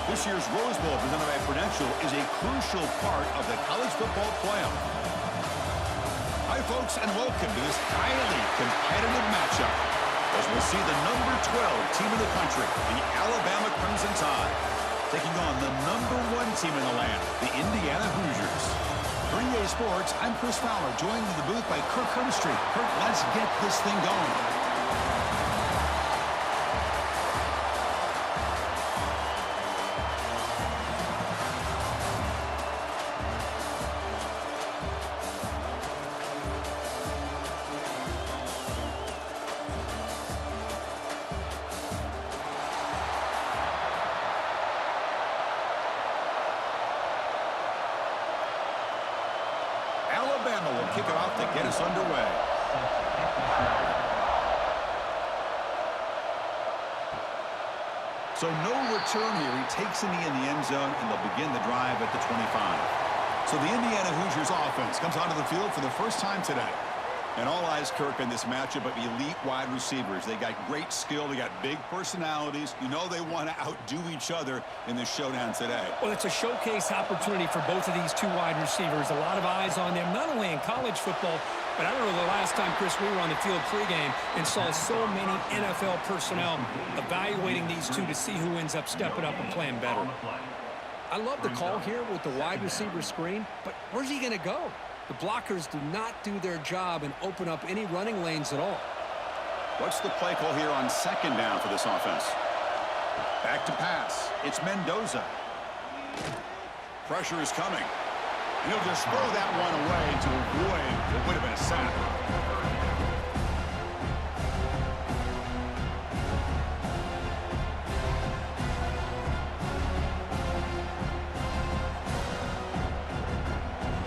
This year's Rose Bowl presented by Prudential is a crucial part of the college football playoff. Hi, folks, and welcome to this highly competitive matchup as we'll see the number 12 team in the country, the Alabama Crimson Tide, taking on the number 1 team in the land, the Indiana Hoosiers. For EA Sports, I'm Chris Fowler, joined in the booth by Kirk Hermstreet. Kirk, let's get this thing going. Alabama will kick it off to get us underway. So no return here. He takes a knee in the end zone, and they'll begin the drive at the 25. So the Indiana Hoosiers offense comes onto the field for the first time today. And all eyes, Kirk, in this matchup of elite wide receivers. They got great skill. They got big personalities. You know they want to outdo each other in this showdown today. Well, it's a showcase opportunity for both of these two wide receivers. A lot of eyes on them, not only in college football, but I don't know the last time, Chris, we were on the field pregame and saw so many NFL personnel evaluating these two to see who ends up stepping up and playing better. I love the call here with the wide receiver screen, but where's he going to go? The blockers do not do their job and open up any running lanes at all. What's the play call here on second down for this offense? Back to pass. It's Mendoza. Pressure is coming. And he'll just throw that one away to avoid what would have been a sack.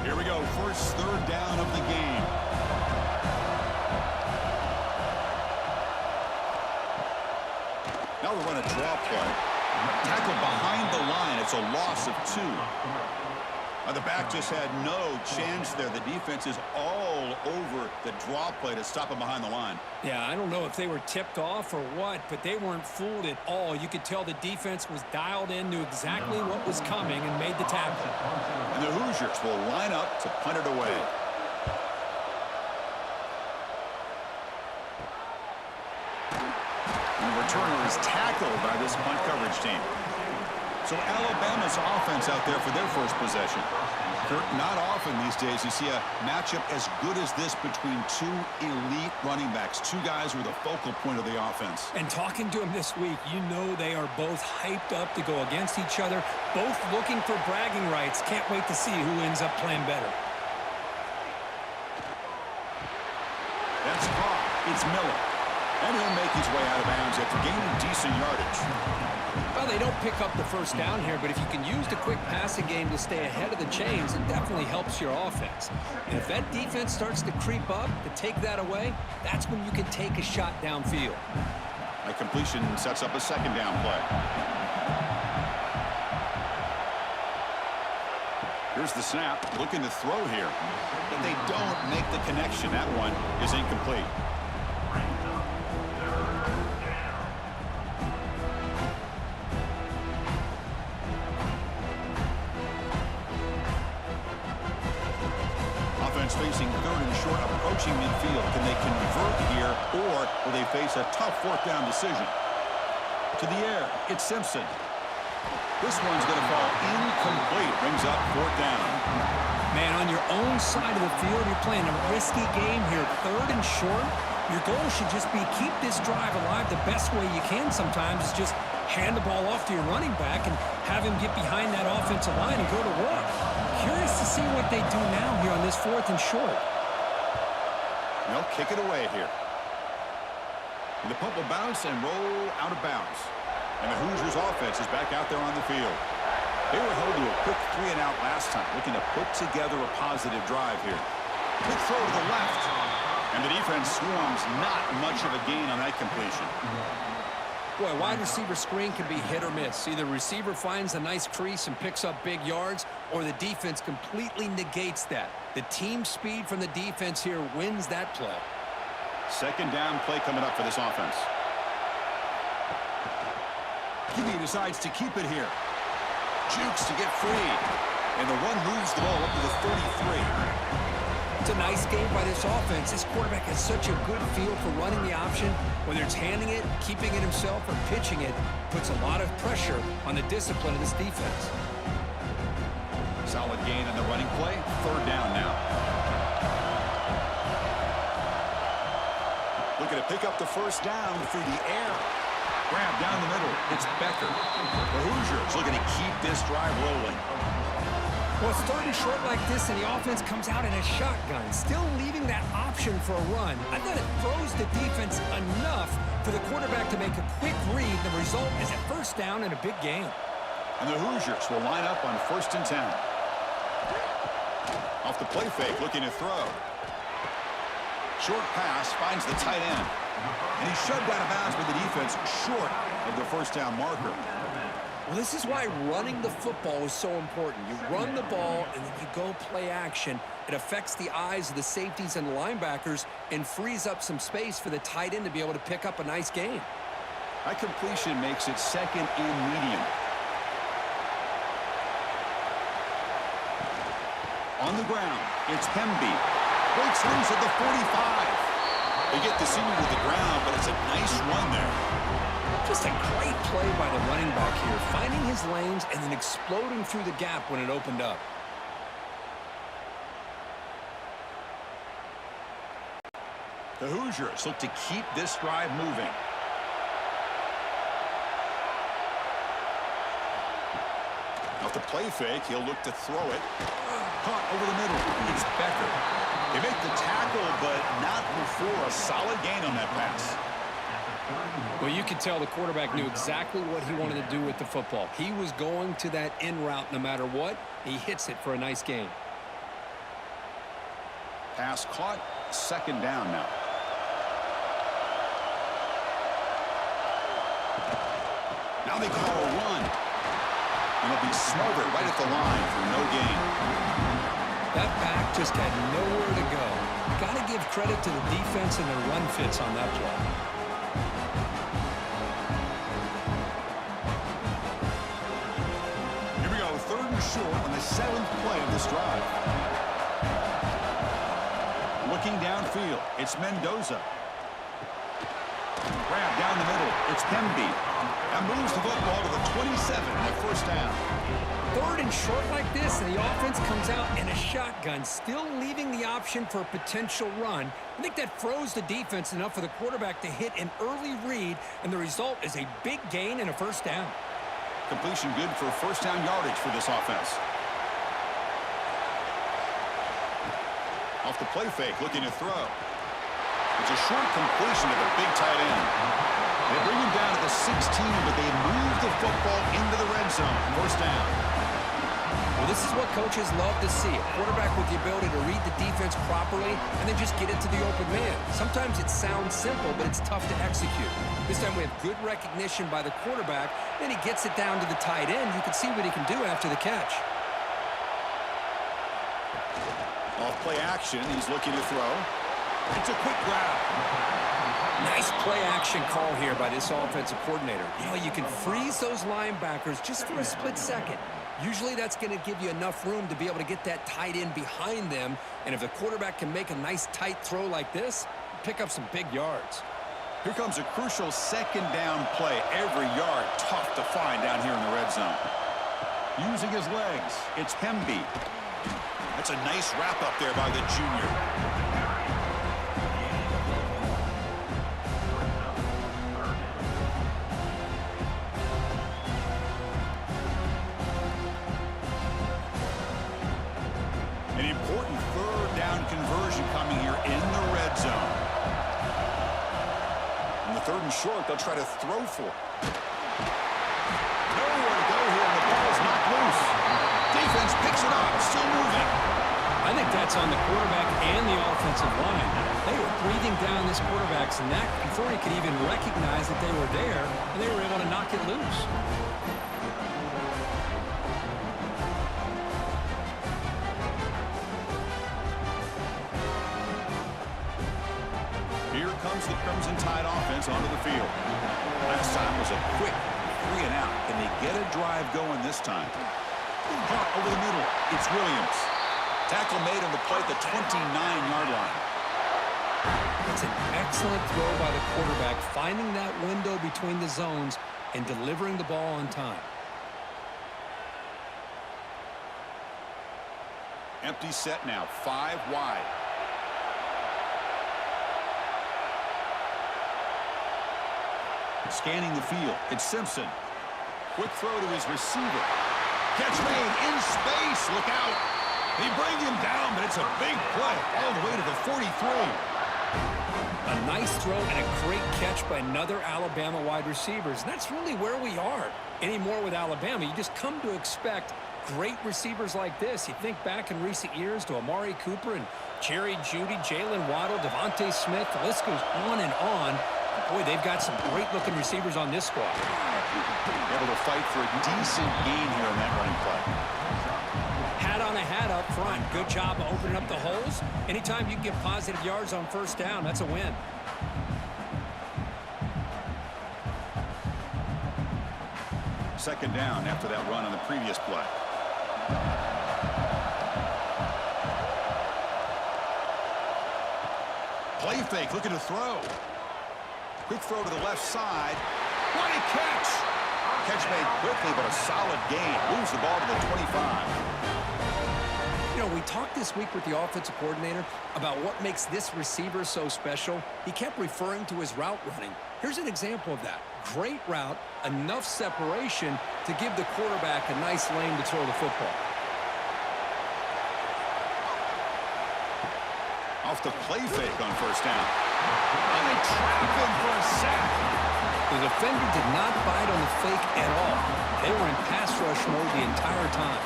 Here we go, first third down of the game. Now we run a draw play. Tackle behind the line. It's a loss of 2. The back just had no chance there. The defense is all over the draw play to stop him behind the line. Yeah, I don't know if they were tipped off or what, but they weren't fooled at all. You could tell the defense was dialed in, knew exactly what was coming, and made the tackle. And the Hoosiers will line up to punt it away. And the returner is tackled by this punt coverage team. So Alabama's offense out there for their first possession. Kirk, not often these days you see a matchup as good as this between two elite running backs, two guys who are the focal point of the offense. And talking to them this week, you know they are both hyped up to go against each other, both looking for bragging rights. Can't wait to see who ends up playing better. That's caught. It's Miller. And he'll make his way out of bounds after gaining decent yardage. Well, they don't pick up the first down here, but if you can use the quick passing game to stay ahead of the chains, it definitely helps your offense. And if that defense starts to creep up to take that away, that's when you can take a shot downfield. A completion sets up a second down play. Here's the snap, looking to throw here. But they don't make the connection. That one is incomplete. Facing third and short, approaching midfield. Can they convert here, or will they face a tough fourth down decision? To the air, it's Simpson. This one's going to fall incomplete. Brings up fourth down. Man, on your own side of the field, you're playing a risky game here. Third and short, your goal should just be keep this drive alive the best way you can sometimes is just hand the ball off to your running back and have him get behind that offensive line and go to work. Curious to see what they do now here on this fourth and short. They'll kick it away here. And the punt will bounce and roll out of bounds. And the Hoosiers offense is back out there on the field. They were held to a quick 3-and-out last time, looking to put together a positive drive here. Quick throw to the left. And the defense swarms, not much of a gain on that completion. Boy, wide receiver screen can be hit or miss. Either receiver finds a nice crease and picks up big yards, or the defense completely negates that. The team speed from the defense here wins that play. Second down play coming up for this offense. He decides to keep it here. Jukes to get free. And the run moves the ball up to the 33. It's a nice game by this offense. This quarterback has such a good feel for running the option. Whether it's handing it, keeping it himself, or pitching it, puts a lot of pressure on the discipline of this defense. Solid gain on the running play. Third down now. Looking to pick up the first down through the air. Grab down the middle. It's Becker. The Hoosiers looking to keep this drive rolling. Well, it's third and short like this, and the offense comes out in a shotgun, still leaving that option for a run. I thought it throws the defense enough for the quarterback to make a quick read. The result is a first down and a big gain. And the Hoosiers will line up on 1st and 10. Off the play fake, looking to throw. Short pass finds the tight end. And he's shoved out of bounds with the defense short of the first down marker. Well, this is why running the football is so important. You run the ball, and then you go play action. It affects the eyes of the safeties and the linebackers and frees up some space for the tight end to be able to pick up a nice gain. That completion makes it second and medium. On the ground, it's Hemby. Breaks loose at the 45. They get the senior to the ground, but it's a nice run there. Just a great play by the running back here, finding his lanes and then exploding through the gap when it opened up. The Hoosiers look to keep this drive moving. Off the play fake, he'll look to throw it. Caught over the middle. It's Becker. They make the tackle, but not before a solid gain on that pass. Well, you could tell the quarterback knew exactly what he wanted to do with the football. He was going to that in route no matter what. He hits it for a nice gain. Pass caught. Second down now. Now they call a run. And it'll be smothered right at the line for no gain. That back just had nowhere to go. Got to give credit to the defense and their run fits on that play. Here we go, third and short on the 7th play of this drive. Looking downfield, it's Mendoza. Grab down the middle, it's Hemby. And moves the football to the 27 and a first down. Third and short like this, and the offense comes out in a shotgun, still leaving the option for a potential run. I think that froze the defense enough for the quarterback to hit an early read, and the result is a big gain and a first down. Completion good for first down yardage for this offense. Off the play fake, looking to throw. It's a short completion to the big tight end. They bring him down to the 16, but they move the football into the red zone. First down. Well, this is what coaches love to see. A quarterback with the ability to read the defense properly and then just get it to the open man. Sometimes it sounds simple, but it's tough to execute. This time we have good recognition by the quarterback. Then he gets it down to the tight end. You can see what he can do after the catch. Off play action, he's looking to throw. It's a quick grab. Nice play action call here by this offensive coordinator. You know, you can freeze those linebackers just for a split second. Usually that's going to give you enough room to be able to get that tight end behind them. And if the quarterback can make a nice tight throw like this, pick up some big yards. Here comes a crucial second down play. Every yard tough to find down here in the red zone. Using his legs, it's Hemby. That's a nice wrap up there by the junior. An important third down conversion coming here in the red zone. On the third and short, they'll try to throw for it. Nowhere to go here, and the ball's knocked loose. Defense picks it up, still moving. I think that's on the quarterback and the offensive line. They were breathing down this quarterback's neck before he could even recognize that they were there, and they were able to knock it loose. Here comes the Crimson Tide offense onto the field. Last time was a quick 3 and out. Can they get a drive going this time? Caught over the middle. It's Williams. Tackle made on the play at the 29-yard line. It's an excellent throw by the quarterback, finding that window between the zones and delivering the ball on time. Empty set now, 5 wide. Scanning the field, it's Simpson. Quick throw to his receiver. Catch made in space, look out. They bring him down, but it's a big play all the way to the 43. A nice throw and a great catch by another Alabama wide receivers. And that's really where we are. Anymore with Alabama, you just come to expect great receivers like this. You think back in recent years to Amari Cooper and Jerry Jeudy, Jalen Waddle, Devontae Smith. The list goes on and on. Boy, they've got some great-looking receivers on this squad. Able to fight for a decent gain here on that running play. Hat on a hat up front. Good job of opening up the holes. Anytime you can get positive yards on first down, that's a win. Second down after that run on the previous play. Play fake, looking to throw. Quick throw to the left side. What a catch! Catch made quickly, but a solid gain. Moves the ball to the 25. You know, we talked this week with the offensive coordinator about what makes this receiver so special. He kept referring to his route running. Here's an example of that. Great route, enough separation to give the quarterback a nice lane to throw the football. Off the play fake on first down. And they trap him for a sack. The defender did not bite on the fake at all. They were in pass rush mode the entire time.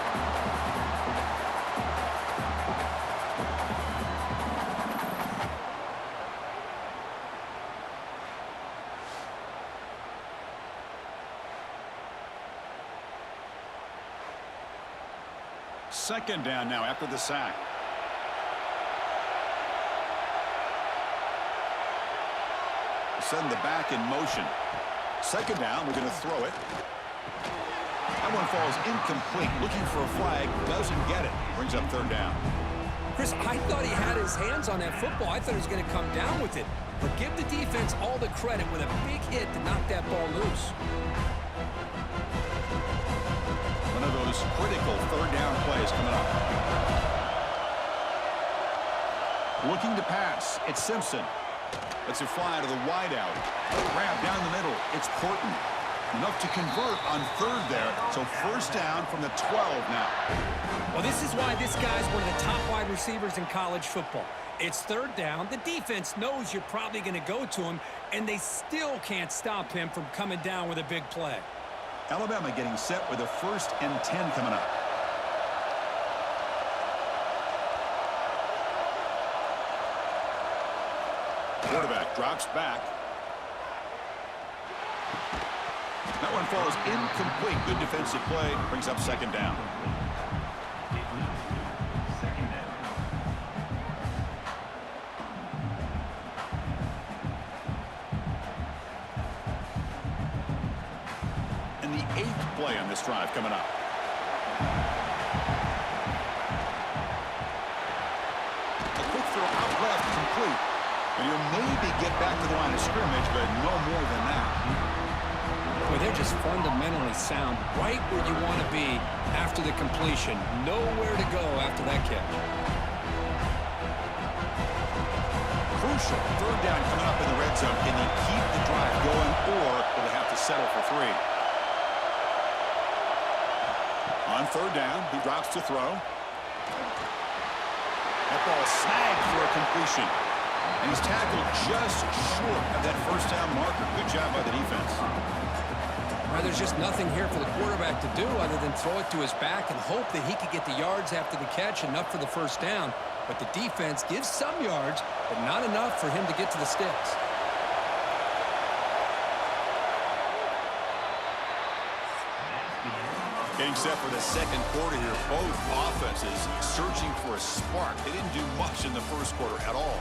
Second down now after the sack. Send the back in motion. Second down, we're going to throw it. That one falls incomplete. Looking for a flag, doesn't get it. Brings up third down. Chris, I thought he had his hands on that football. I thought he was going to come down with it. But give the defense all the credit with a big hit to knock that ball loose. One of those critical third down plays coming up. Looking to pass, it's Simpson. Lets it fly to the wideout. Grab down the middle. It's Porton. Enough to convert on third there. So first down from the 12 now. Well, this is why this guy's one of the top wide receivers in college football. It's third down. The defense knows you're probably going to go to him, and they still can't stop him from coming down with a big play. Alabama getting set with a 1st and 10 coming up. Quarterback drops back. That one falls incomplete. Good defensive play. Brings up second down. And the 8th play on this drive coming up. A quick throw out left, complete. And you'll maybe get back to the line of scrimmage, but no more than that. Boy, they're just fundamentally sound, right where you want to be after the completion. Nowhere to go after that catch. Crucial third down coming up in the red zone. Can they keep the drive going, or will they have to settle for 3? On third down, he drops to throw. That ball snagged for a completion. And he's tackled just short of that first down marker. Good job by the defense. Well, there's just nothing here for the quarterback to do other than throw it to his back and hope that he could get the yards after the catch, enough for the first down. But the defense gives some yards, but not enough for him to get to the sticks. Getting set for the second quarter here. Both offenses searching for a spark. They didn't do much in the first quarter at all.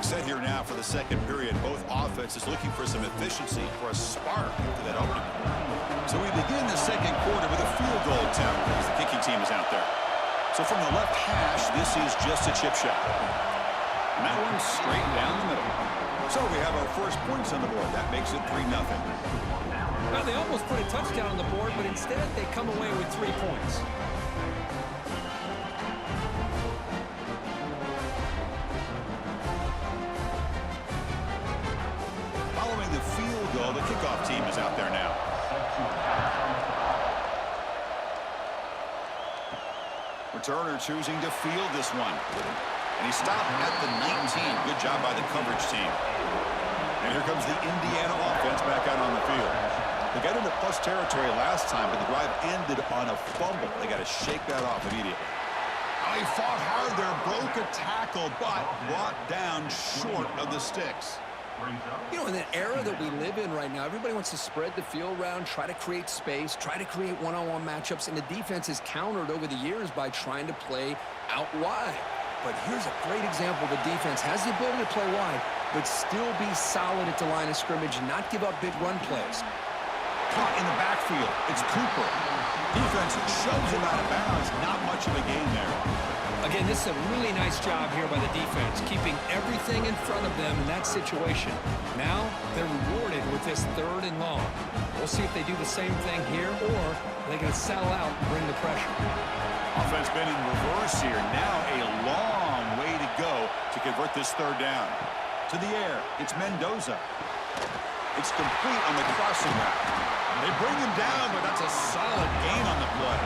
Set here now for the second period. Both offenses looking for some efficiency, for a spark after that opening. So we begin the second quarter with a field goal attempt as the kicking team is out there. So from the left hash, this is just a chip shot. And that one's straight down the middle. So we have our first points on the board. That makes it 3-0. Well, they almost put a touchdown on the board, but instead they come away with 3 points. Following the field goal, the kickoff team is out there now. Returner choosing to field this one. And he stopped at the 19. Good job by the coverage team. And here comes the Indiana offense back out on the field. They got into plus territory last time, but the drive ended on a fumble. They got to shake that off immediately. Oh, he fought hard there, broke a tackle, but brought down short of the sticks. You know, in the era that we live in right now, everybody wants to spread the field around, try to create space, try to create one-on-one matchups, and the defense is countered over the years by trying to play out wide. But here's a great example. The defense has the ability to play wide, but still be solid at the line of scrimmage and not give up big run plays. Caught in the backfield. It's Cooper. Defense shoves him out of bounds. Not much of a gain there. Again, this is a really nice job here by the defense, keeping everything in front of them in that situation. Now they're rewarded with this 3rd and long. We'll see if they do the same thing here, or they're going to settle out and bring the pressure. Offense been in reverse here. Now a long way to go to convert this 3rd down. To the air, it's Mendoza. It's complete on the crossing route. They bring him down, but that's a solid gain on the play.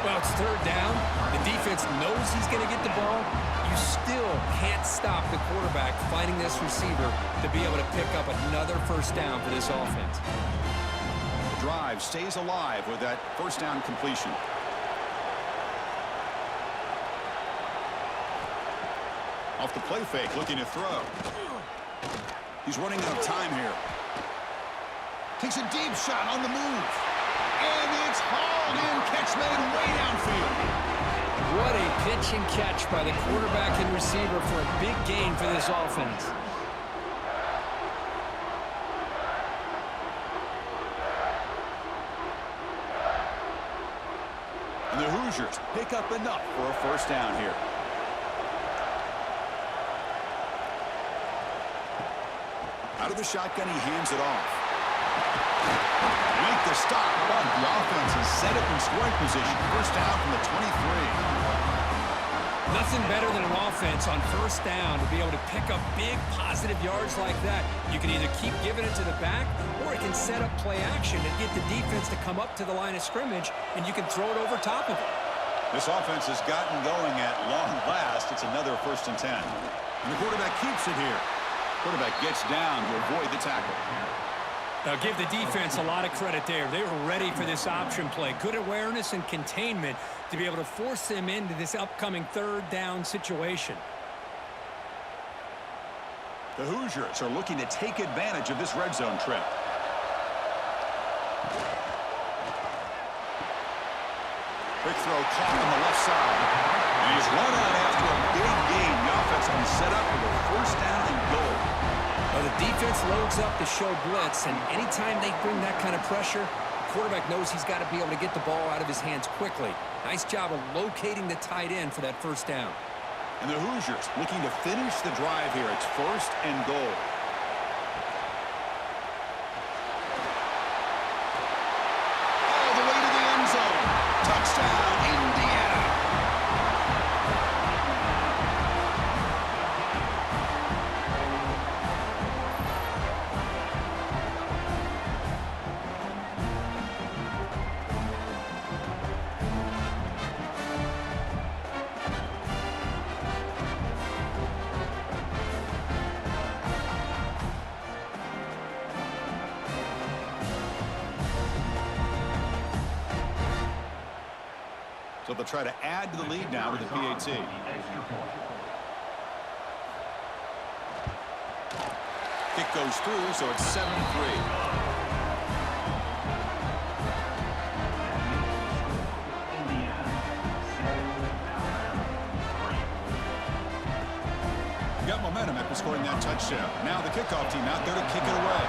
Well, it's 3rd down. The defense knows he's going to get the ball. You still can't stop the quarterback finding this receiver to be able to pick up another 1st down for this offense. The drive stays alive with that 1st down completion. Off the play fake, looking to throw. He's running out of time here. Takes a deep shot on the move. And it's hauled in, catch made way downfield. What a pitch and catch by the quarterback and receiver for a big gain for this offense. And the Hoosiers pick up enough for a 1st down here. Out of the shotgun, he hands it off. Make the stop, but the offense is set up in scoring position. 1st down from the 23. Nothing better than an offense on 1st down to be able to pick up big positive yards like that. You can either keep giving it to the back, or it can set up play action and get the defense to come up to the line of scrimmage, and you can throw it over top of it. This offense has gotten going at long last. It's another 1st and 10. And the quarterback keeps it here. Quarterback gets down to avoid the tackle. Now give the defense a lot of credit there. They were ready for this option play. Good awareness and containment to be able to force them into this upcoming 3rd down situation. The Hoosiers are looking to take advantage of this red zone trip. Quick throw caught on the left side. And he's run out after a big gain. The offense will be set up with a 1st down and goal. Well, the defense loads up to show blitz, and anytime they bring that kind of pressure, the quarterback knows he's got to be able to get the ball out of his hands quickly. Nice job of locating the tight end for that 1st down. And the Hoosiers looking to finish the drive here. It's 1st and goal. All the way to the end zone. Touchdown, Indiana. So they'll try to add to the lead now with the PAT. Kick goes through, so it's 7-3. Got momentum after scoring that touchdown. Now the kickoff team out there to kick it away.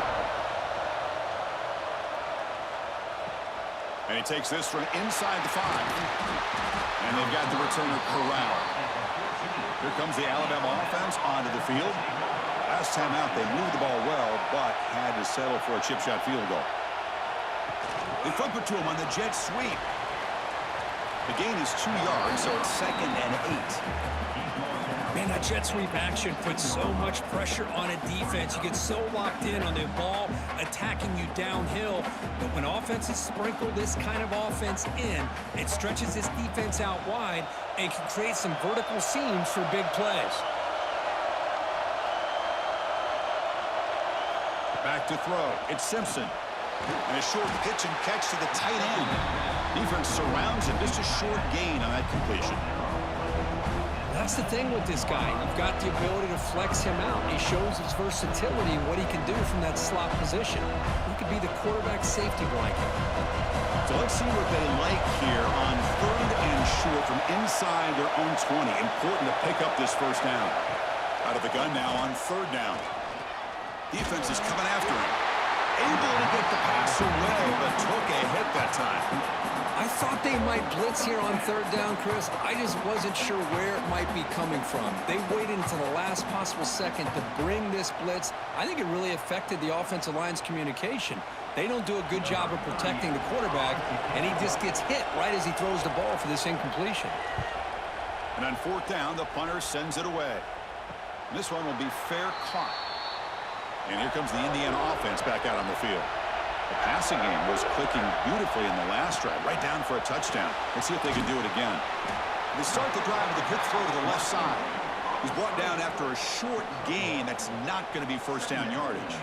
And he takes this from inside the 5. And they've got the returner corralled. Here comes the Alabama offense onto the field. Last time out, they moved the ball well, but had to settle for a chip shot field goal. They flip it to him on the jet sweep. The gain is 2 yards, so it's 2nd and 8. Man, that jet sweep action puts so much pressure on a defense. You get so locked in on the ball attacking you downhill. But when offenses sprinkle this kind of offense in, it stretches this defense out wide and can create some vertical seams for big plays. Back to throw. It's Simpson. And a short pitch and catch to the tight end. Defense surrounds him. Just a short gain on that completion. That's the thing with this guy. You've got the ability to flex him out. He shows his versatility and what he can do from that slot position. He could be the quarterback safety blanket. So let's see what they like here on 3rd and short from inside their own 20. Important to pick up this first down. Out of the gun now on 3rd down. Defense is coming after him. Able to get the pass away, but took a hit that time. I thought they might blitz here on 3rd down, Chris. I just wasn't sure where it might be coming from. They waited until the last possible second to bring this blitz. I think it really affected the offensive line's communication. They don't do a good job of protecting the quarterback, and he just gets hit right as he throws the ball for this incompletion. And on 4th down, the punter sends it away. This one will be fair caught. And here comes the Indiana offense back out on the field. The passing game was clicking beautifully in the last drive, right down for a touchdown. Let's see if they can do it again. They start the drive with a quick throw to the left side. He's brought down after a short gain that's not going to be first down yardage.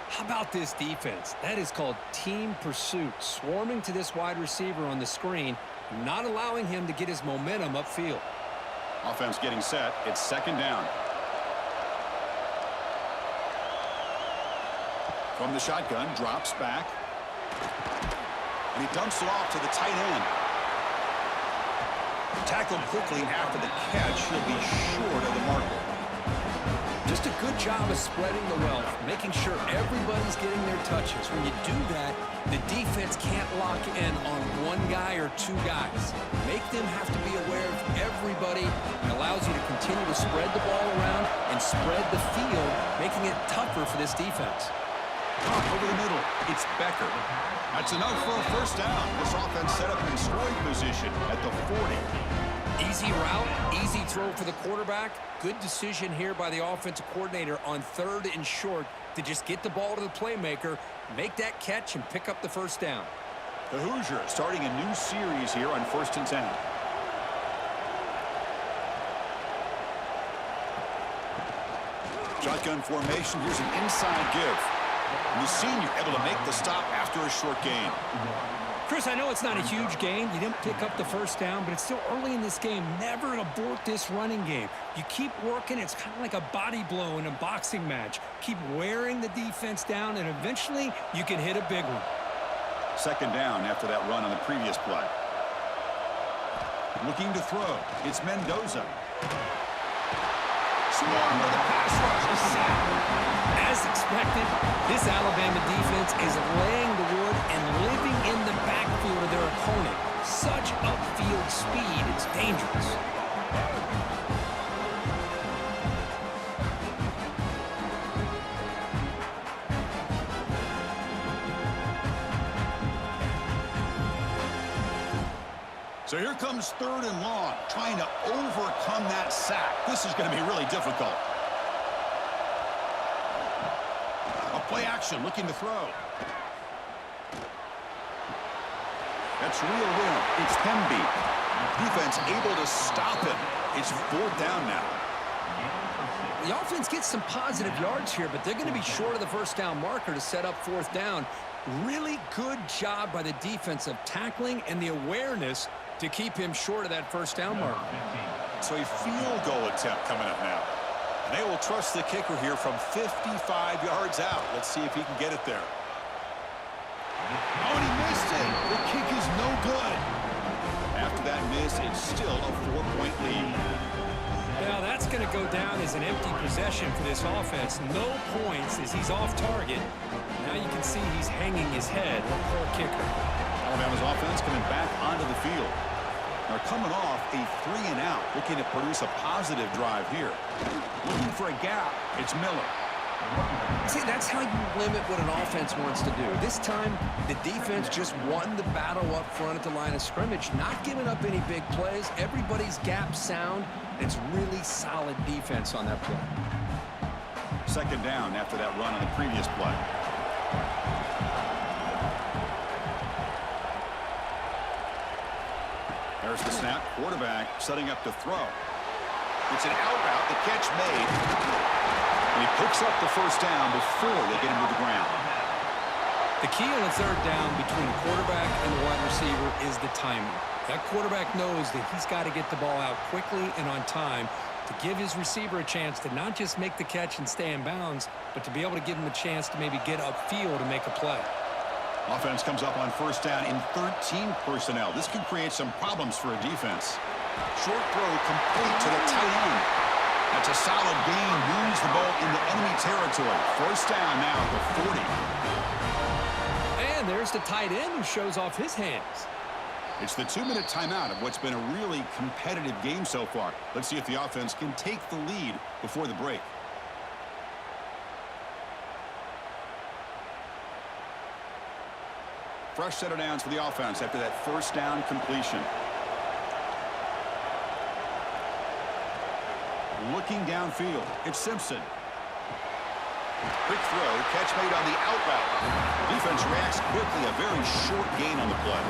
How about this defense? That is called team pursuit. Swarming to this wide receiver on the screen, not allowing him to get his momentum upfield. Offense getting set. It's 2nd down. From the shotgun, drops back. And he dumps it off to the tight end. Tackled quickly after the catch. He'll be short of the marker. Just a good job of spreading the wealth, making sure everybody's getting their touches. When you do that, the defense can't lock in on one guy or 2 guys. Make them have to be aware of everybody. It allows you to continue to spread the ball around and spread the field, making it tougher for this defense. Up over the middle, it's Becker. That's enough for a first down. This offense set up in scoring position at the 40. Easy route, easy throw for the quarterback. Good decision here by the offensive coordinator on 3rd and short to just get the ball to the playmaker, make that catch, and pick up the first down. The Hoosiers starting a new series here on 1st and 10. Shotgun formation. Here's an inside give. And the senior able to make the stop after a short gain. Chris, I know it's not a huge gain. You didn't pick up the first down, but it's still early in this game. Never abort this running game. You keep working. It's kind of like a body blow in a boxing match. Keep wearing the defense down, and eventually you can hit a big one. 2nd down after that run on the previous play. Looking to throw. It's Mendoza. Swarm with the pass rush. A sack. As expected, this Alabama defense is laying the wood and living in the backfield of their opponent. Such upfield speed, it's dangerous. So here comes 3rd and long, trying to overcome that sack. This is going to be really difficult. Play action, looking to throw. That's real room. It's Hemby. Defense able to stop him. It's 4th down now. The offense gets some positive yards here, but they're going to be short of the first down marker to set up 4th down. Really good job by the defense of tackling and the awareness to keep him short of that first down marker. So a field goal attempt coming up now. And they will trust the kicker here from 55 yards out. Let's see if he can get it there. Oh, and he missed it. The kick is no good. After that miss, it's still a 4-point lead. Well, that's going to go down as an empty possession for this offense. No points as he's off target. Now you can see he's hanging his head. Poor kicker. Alabama's offense coming back onto the field. They're coming off a 3-and-out, looking to produce a positive drive here. Looking for a gap, it's Miller. See, that's how you limit what an offense wants to do. This time, the defense just won the battle up front at the line of scrimmage, not giving up any big plays. Everybody's gap sound. It's really solid defense on that play. Second down after that run on the previous play. There's the snap. Quarterback setting up to throw. It's an out route. The catch made. And he picks up the first down before they get him to the ground. The key on a third down between the quarterback and the wide receiver is the timing. That quarterback knows that he's got to get the ball out quickly and on time to give his receiver a chance to not just make the catch and stay in bounds, but to be able to give him a chance to maybe get upfield to make a play. Offense comes up on first down in 13 personnel. This could create some problems for a defense. Short throw complete to the tight end. That's a solid gain. Moves the ball into enemy territory. First down now at the 40. And there's the tight end who shows off his hands. It's the 2-minute timeout of what's been a really competitive game so far. Let's see if the offense can take the lead before the break. Fresh set of downs for the offense after that first down completion. Looking downfield, it's Simpson. Quick throw, catch made on the out route. Defense reacts quickly, a very short gain on the play.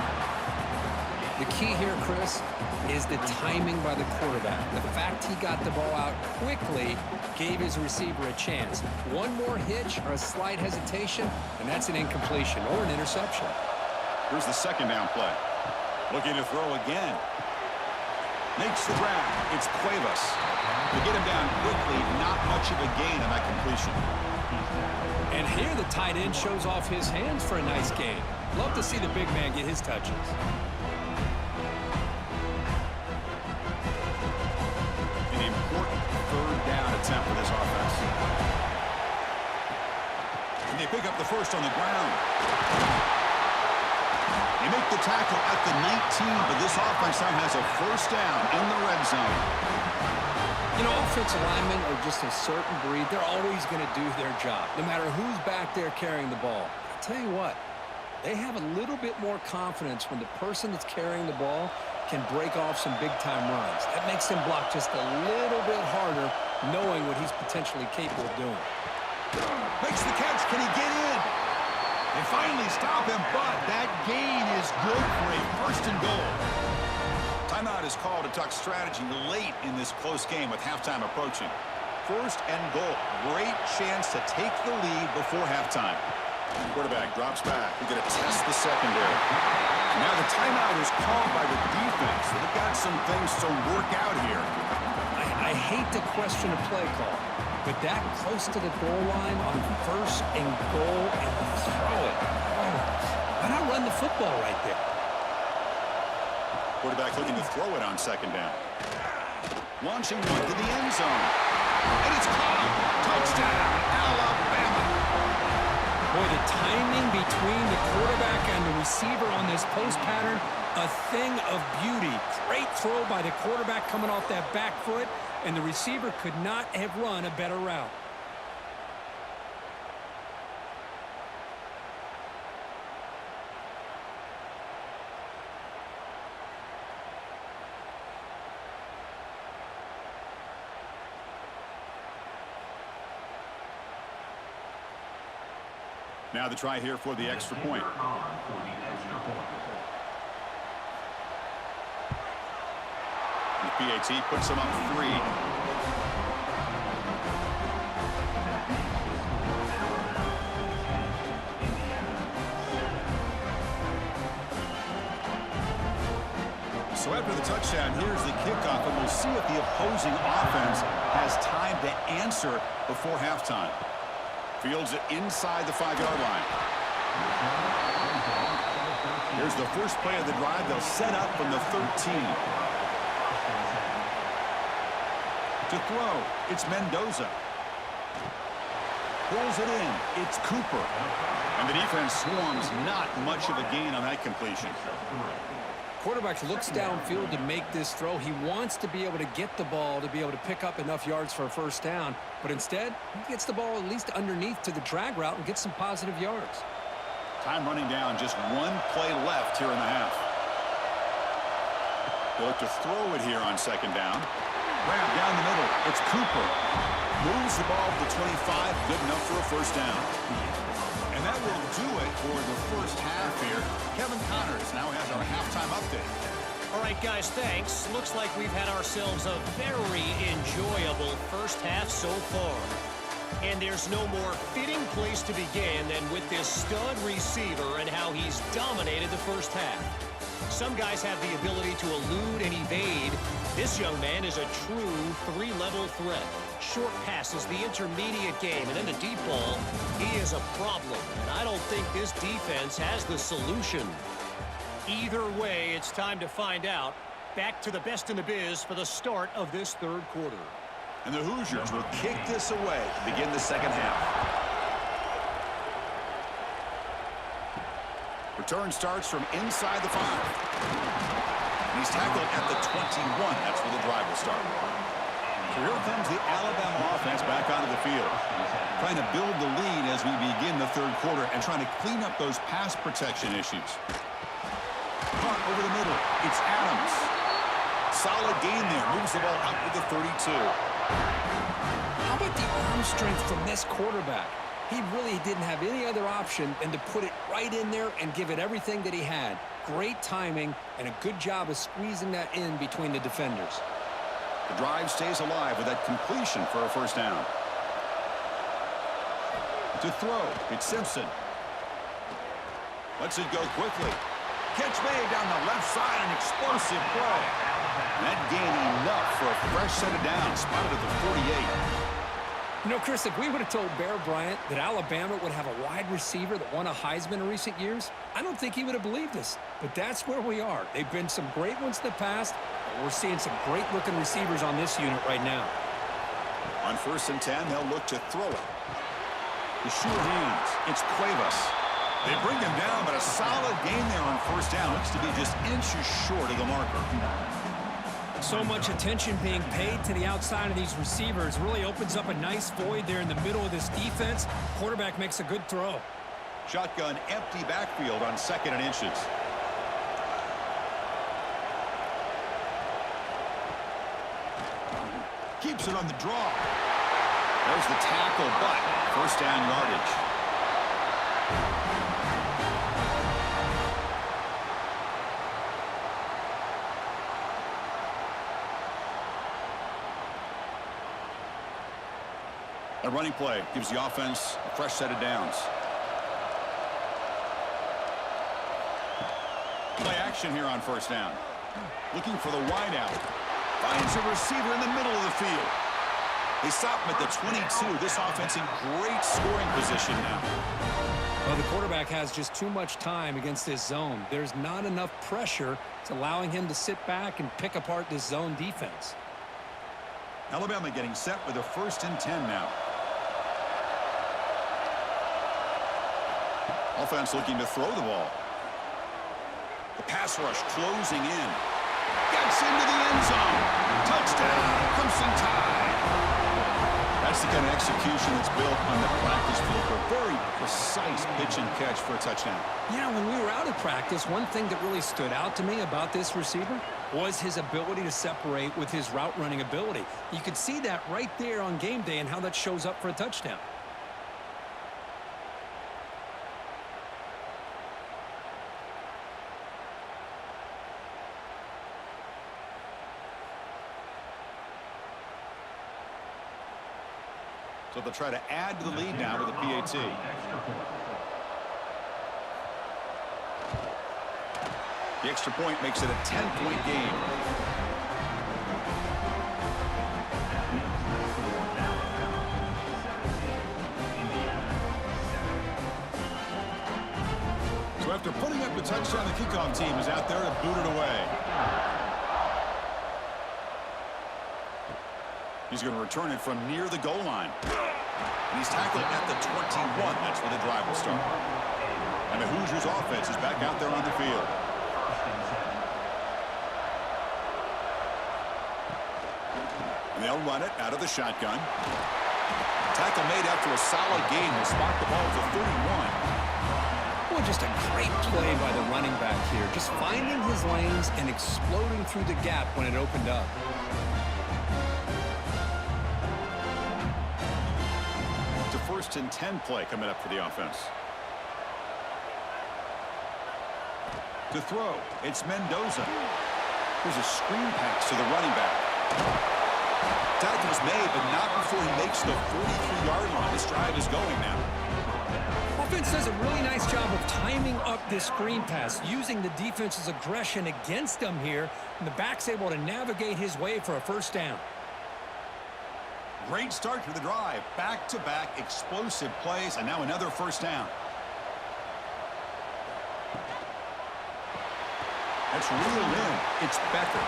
The key here, Chris, is the timing by the quarterback. The fact he got the ball out quickly gave his receiver a chance. One more hitch or a slight hesitation, and that's an incompletion or an interception. Here's the second down play. Looking to throw again. Makes the grab. It's Cuevas. To get him down quickly, not much of a gain on that completion. And here the tight end shows off his hands for a nice gain. Love to see the big man get his touches. An important third down attempt for this offense. And they pick up the first on the ground. They make the tackle at the 19, but this offense now has a first down in the red zone. You know, offensive linemen are just a certain breed. They're always going to do their job, no matter who's back there carrying the ball. I'll tell you what, they have a little bit more confidence when the person that's carrying the ball can break off some big-time runs. That makes them block just a little bit harder, knowing what he's potentially capable of doing. Makes the catch. Can he get in? They finally stop him, but that gain is good for a first and goal. Timeout is called to talk strategy late in this close game with halftime approaching. First and goal. Great chance to take the lead before halftime. Quarterback drops back. We're going to test the secondary. Now the timeout is called by the defense. They've got some things to work out here. I hate to question a play call, but that close to the goal line on first and goal and throw it. Oh, why not run the football right there? Quarterback looking to throw it on second down. Launching one to the end zone. And it's caught. Touchdown, Alabama. Boy, the timing between the quarterback and the receiver on this post pattern, a thing of beauty. Great throw by the quarterback coming off that back foot, and the receiver could not have run a better route. Now the try here for the extra point. The PAT puts him up 3. So after the touchdown, here's the kickoff, and we'll see if the opposing offense has time to answer before halftime. Fields it inside the 5-yard line. Here's the first play of the drive. They'll set up from the 13. To throw, it's Mendoza. Pulls it in, it's Cooper. And the defense swarms, not much of a gain on that completion. Quarterback looks downfield to make this throw. He wants to be able to get the ball to be able to pick up enough yards for a first down. But instead, he gets the ball at least underneath to the drag route and gets some positive yards. Time running down, just one play left here in the half. They'll look to throw it here on second down. Grab down the middle, it's Cooper. Moves the ball to the 25, good enough for a first down. And that will do it for the first half here. Kevin Connors now has our halftime update. All right, guys, thanks. Looks like we've had ourselves a very enjoyable first half so far. And there's no more fitting place to begin than with this stud receiver and how he's dominated the first half. Some guys have the ability to elude and evade. This young man is a true three-level threat. Short passes, the intermediate game, and then the deep ball. He is a problem, and I don't think this defense has the solution. Either way, it's time to find out. Back to the best in the biz for the start of this third quarter. And the Hoosiers will kick this away to begin the second half. Return starts from inside the 5. And he's tackled at the 21. That's where the drive will start. So here comes the Alabama offense back onto the field. Trying to build the lead as we begin the third quarter and trying to clean up those pass protection issues. Caught over the middle. It's Adams. Solid gain there. Moves the ball out to the 32. How about the arm strength from this quarterback? He really didn't have any other option than to put it right in there and give it everything that he had. Great timing and a good job of squeezing that in between the defenders. The drive stays alive with that completion for a first down. To throw, it's Simpson. Lets it go quickly. Catch made down the left side, an explosive play. And that gained enough for a fresh set of downs, spotted at the 48. You know, Chris, if we would have told Bear Bryant that Alabama would have a wide receiver that won a Heisman in recent years, I don't think he would have believed us. But that's where we are. They've been some great ones in the past, but we're seeing some great-looking receivers on this unit right now. On 1st and 10, they'll look to throw it. The sure hands, it's Cuevas. They bring him down, but a solid gain there on first down. Looks to be just inches short of the marker. So much attention being paid to the outside of these receivers really opens up a nice void there in the middle of this defense. Quarterback makes a good throw. Shotgun, empty backfield on 2nd and inches. Keeps it on the draw. There's the tackle, but first down yardage. A running play gives the offense a fresh set of downs. Play action here on first down. Looking for the wideout. Finds a receiver in the middle of the field. They stop him at the 22. This offense in great scoring position now. Well, the quarterback has just too much time against this zone. There's not enough pressure. It's allowing him to sit back and pick apart this zone defense. Alabama getting set with a 1st and 10 now. Offense looking to throw the ball. The pass rush closing in. Gets into the end zone. Touchdown, Crimson Tide. That's the kind of execution that's built on the practice field for a very precise pitch and catch for a touchdown. Yeah, when we were out of practice, one thing that really stood out to me about this receiver was his ability to separate with his route running ability. You could see that right there on game day and how that shows up for a touchdown. So they'll try to add to the lead now with a PAT. The extra point makes it a 10-point game. So after putting up the touchdown, the kickoff team is out there to boot it away. He's going to return it from near the goal line. And he's tackled at the 21. That's where the drive will start. And the Hoosiers offense is back out there on the field. And they'll run it out of the shotgun. Tackle made after a solid gain. Will spot the ball for 31. Well, just a great play by the running back here. Just finding his lanes and exploding through the gap when it opened up. It's a 1st and 10 play coming up for the offense. To throw, it's Mendoza. There's a screen pass to the running back. Tackle is made, but not before he makes the 43-yard line. This drive is going now. Offense does a really nice job of timing up this screen pass, using the defense's aggression against him here, and the back's able to navigate his way for a 1st down. Great start to the drive. Back-to-back explosive plays, and now another 1st down. That's reeled in. It's Becker.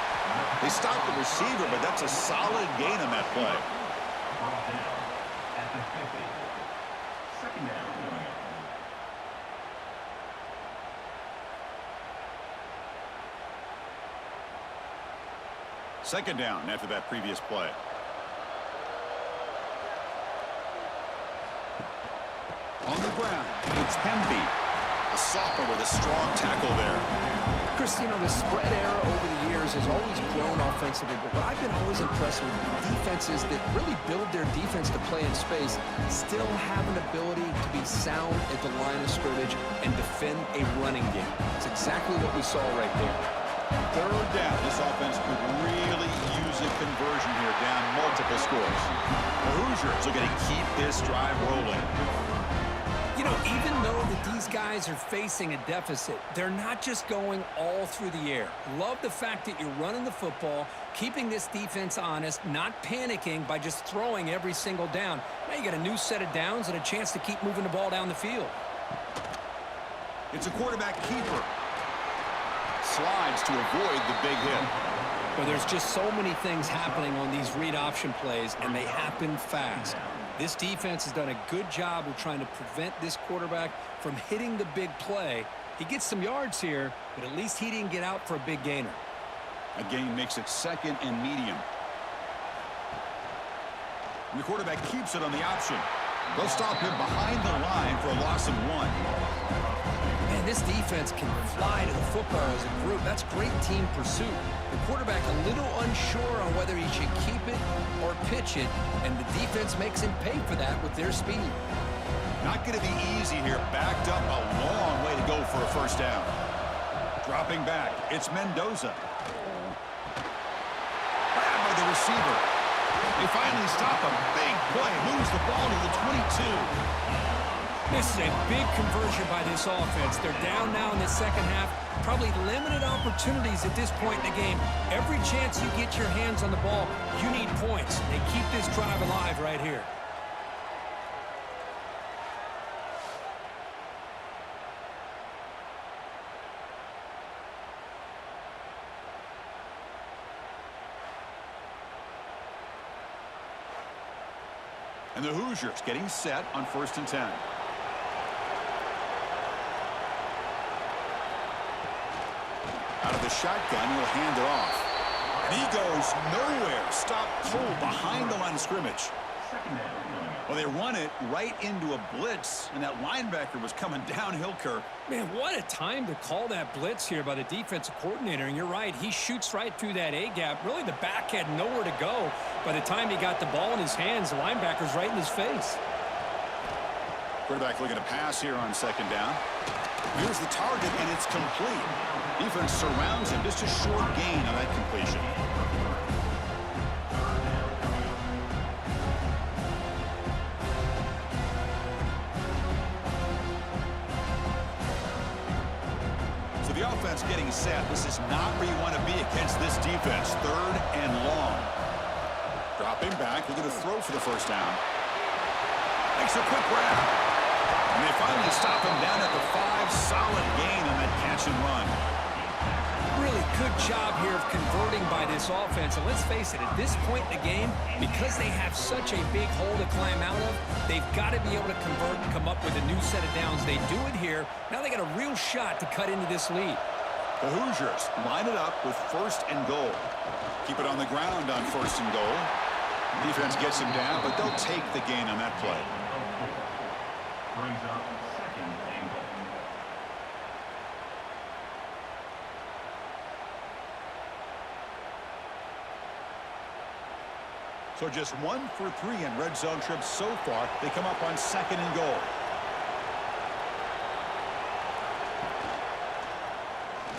They stopped the receiver, but that's a solid gain on that play. At the 50. 2nd down. Second down after that previous play. On the ground, it's Hemby. A sophomore with a strong tackle there. Chris, you know, the spread era over the years has always grown offensively, but what I've been always impressed with defenses that really build their defense to play in space still have an ability to be sound at the line of scrimmage and defend a running game. It's exactly what we saw right there. 3rd down. This offense could really use a conversion here, down multiple scores. The Hoosiers are going to keep this drive rolling. You know, even though that these guys are facing a deficit, they're not just going all through the air. Love the fact that you're running the football, keeping this defense honest, not panicking by just throwing every single down. Now you got a new set of downs and a chance to keep moving the ball down the field. It's a quarterback keeper. Slides to avoid the big hit. But there's just so many things happening on these read option plays, and they happen fast. This defense has done a good job of trying to prevent this quarterback from hitting the big play. He gets some yards here, but at least he didn't get out for a big gainer. A gain makes it 2nd and medium. And the quarterback keeps it on the option. They'll stop him behind the line for a loss of 1. Man, this defense can fly to the football as a group. That's great team pursuit. The quarterback a little unsure on whether he should keep it or pitch it, and the defense makes him pay for that with their speed. Not going to be easy here. Backed up a long way to go for a 1st down. Dropping back, it's Mendoza. Grabbed by the receiver. They finally stop him. Big play. Moves the ball to the 22. This is a big conversion by this offense. They're down now in the 2nd half. Probably limited opportunities at this point in the game. Every chance you get your hands on the ball, you need points. They keep this drive alive right here. And the Hoosiers getting set on 1st and 10. Out of the shotgun, he'll hand it off. And he goes nowhere. Stop cold behind the line of scrimmage. Well, they run it right into a blitz, and that linebacker was coming downhill, Kirk. Man, what a time to call that blitz here by the defensive coordinator. And you're right, he shoots right through that A-gap. Really, the back had nowhere to go. By the time he got the ball in his hands, the linebacker's right in his face. Quarterback looking to pass here on 2nd down. Here's the target, and it's complete. Defense surrounds him. Just a short gain on that completion. So the offense getting set. This is not where you want to be against this defense. 3rd and long. Dropping back. Looking to throw for the 1st down. Makes a quick grab. And they finally stop him down at the 5. Solid gain on that catch and run. Really good job here of converting by this offense. And let's face it, at this point in the game, because they have such a big hole to climb out of, they've got to be able to convert and come up with a new set of downs. They do it here. Now they got a real shot to cut into this lead. The Hoosiers line it up with 1st and goal. Keep it on the ground on 1st and goal. Defense gets them down, but they'll take the gain on that play. Brings up 2nd and goal. So just 1 for 3 in red zone trips so far. They come up on 2nd and goal.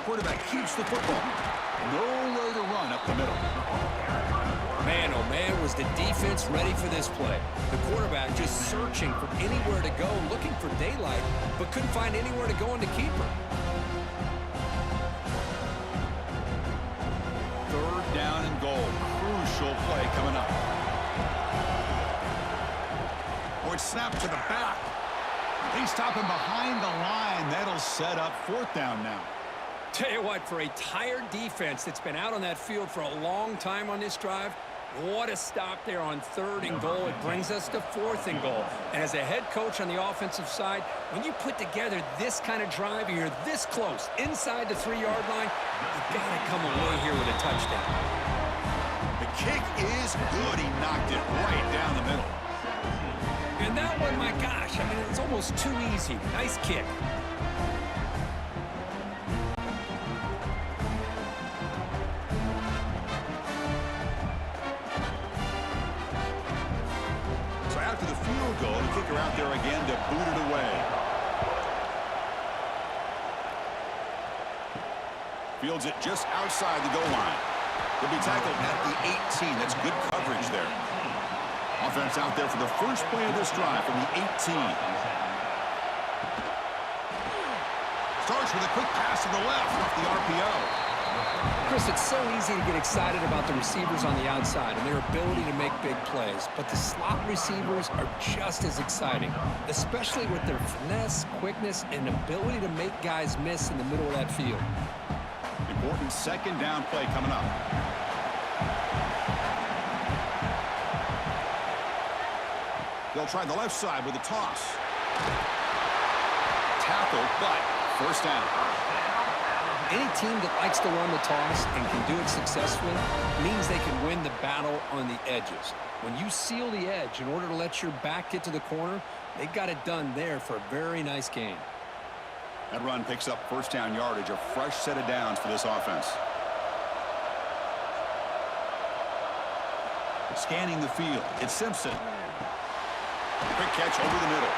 Quarterback keeps the football. Nowhere to run up the middle. Man, oh man, was the defense ready for this play. The quarterback just searching for anywhere to go, looking for daylight, but couldn't find anywhere to go on the keeper. 3rd down and goal. Crucial play coming up. Oh, it's snapped to the back. They stop him behind the line. That'll set up 4th down now. Tell you what, for a tired defense that's been out on that field for a long time on this drive, what a stop there on 3rd and goal. It brings us to 4th and goal. And as a head coach on the offensive side, when you put together this kind of drive and you're this close inside the 3-yard line, you've got to come away here with a touchdown. The kick is good. He knocked it right down the middle. And that one, my gosh, I mean, it's almost too easy. Nice kick. Out there again to boot it away. Fields it just outside the goal line. He'll be tackled at the 18. That's good coverage there. Offense out there for the first play of this drive from the 18. Starts with a quick pass to the left off the RPO. Chris, it's so easy to get excited about the receivers on the outside and their ability to make big plays, but the slot receivers are just as exciting, especially with their finesse, quickness, and ability to make guys miss in the middle of that field. Important 2nd down play coming up. They'll try the left side with a toss. Tackled, but 1st down. Any team that likes to run the toss and can do it successfully means they can win the battle on the edges. When you seal the edge in order to let your back get to the corner, they got it done there for a very nice gain. That run picks up 1st down yardage, a fresh set of downs for this offense. Scanning the field, it's Simpson. Quick catch over the middle.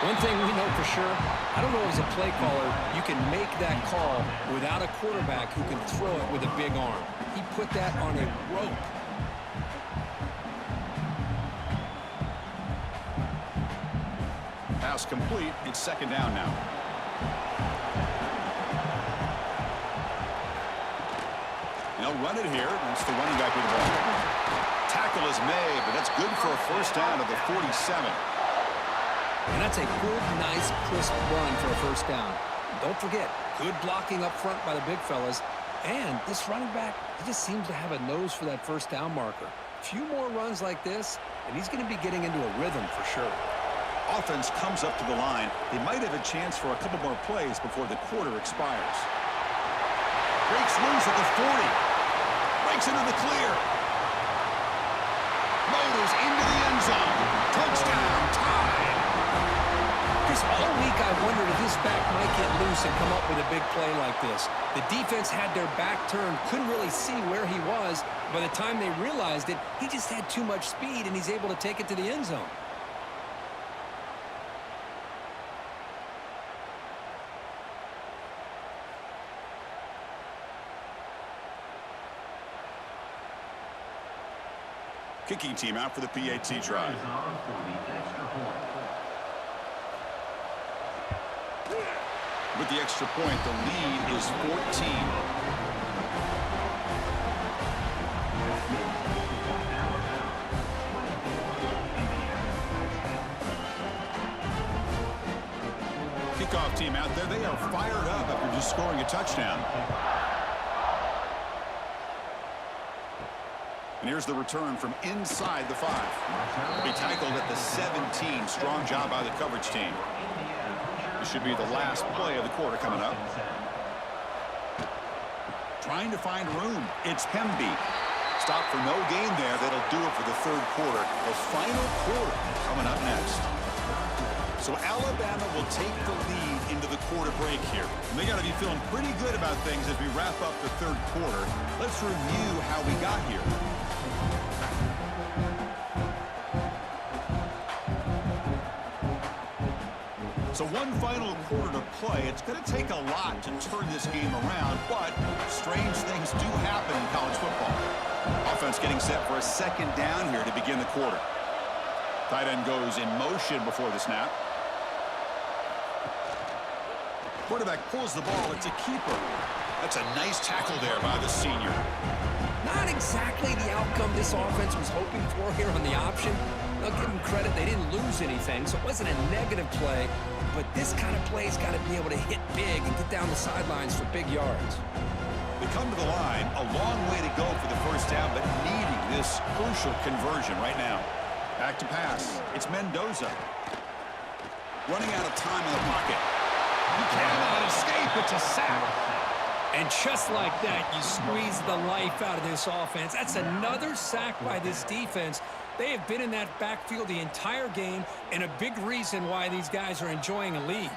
One thing we know for sure, I don't know as a play caller, you can make that call without a quarterback who can throw it with a big arm. He put that on a rope. Pass complete. It's 2nd down now. They'll run it here. That's the running back with the ball. Tackle is made, but that's good for a 1st down at the 47. And that's a good, nice, crisp run for a 1st down. Don't forget, good blocking up front by the big fellas. And this running back, he just seems to have a nose for that 1st down marker. A few more runs like this, and he's going to be getting into a rhythm for sure. Offense comes up to the line. They might have a chance for a couple more plays before the quarter expires. Breaks loose at the 40. Breaks into the clear. Motors into the end zone. Touchdown, tied. All week I wondered if this back might get loose and come up with a big play like this. The defense had their back turned, couldn't really see where he was. By the time they realized it, he just had too much speed, and he's able to take it to the end zone. Kicking team out for the PAT try. With the extra point, the lead is 14. Kickoff team out there, they are fired up after just scoring a touchdown. And here's the return from inside the 5. He tackled at the 17. Strong job by the coverage team. This should be the last play of the quarter coming up. Trying to find room. It's Hemby. Stop for no gain there. That'll do it for the third quarter. The final quarter coming up next. So Alabama will take the lead into the quarter break here. And they got to be feeling pretty good about things as we wrap up the third quarter. Let's review how we got here. So one final quarter to play. It's going to take a lot to turn this game around, but strange things do happen in college football. Offense getting set for a second down here to begin the quarter. Tight end goes in motion before the snap. Quarterback pulls the ball. It's a keeper. That's a nice tackle there by the senior. Not exactly the outcome this offense was hoping for here on the option. I'll give them credit. They didn't lose anything, so it wasn't a negative play. But this kind of play's got to be able to hit big and get down the sidelines for big yards. They come to the line. A long way to go for the first down, but needing this crucial conversion right now. Back to pass. It's Mendoza. Running out of time in the pocket. He cannot escape. It's a sack. And just like that, you squeeze the life out of this offense. That's another sack by this defense. They have been in that backfield the entire game, and a big reason why these guys are enjoying a lead.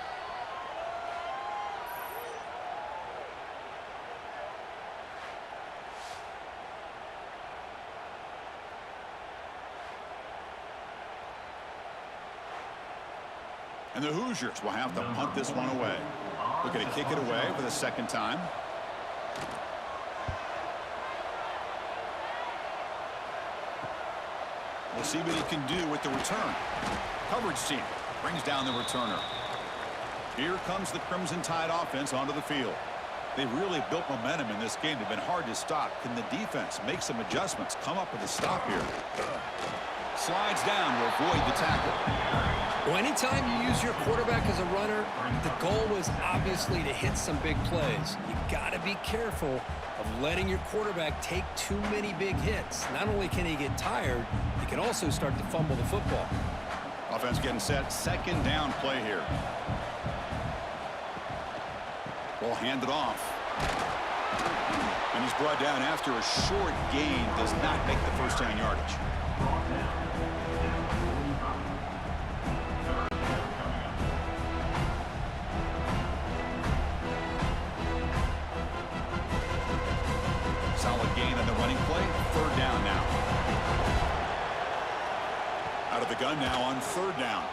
And the Hoosiers will have to punt this one away. Looking to kick it away for the second time. We'll see what he can do with the return. Coverage team brings down the returner. Here comes the Crimson Tide offense onto the field. They've really built momentum in this game. They've been hard to stop. Can the defense make some adjustments? Come up with a stop here. Slides down to avoid the tackle. Well, anytime you use your quarterback as a runner, the goal was obviously to hit some big plays. You got to be careful of letting your quarterback take too many big hits. Not only can he get tired, he can also start to fumble the football. Offense getting set. Second down play here. Ball handed off. And he's brought down after a short gain. Does not make the first down yardage. Solid gain on the running play. Third down now. Out of the gun now on third down.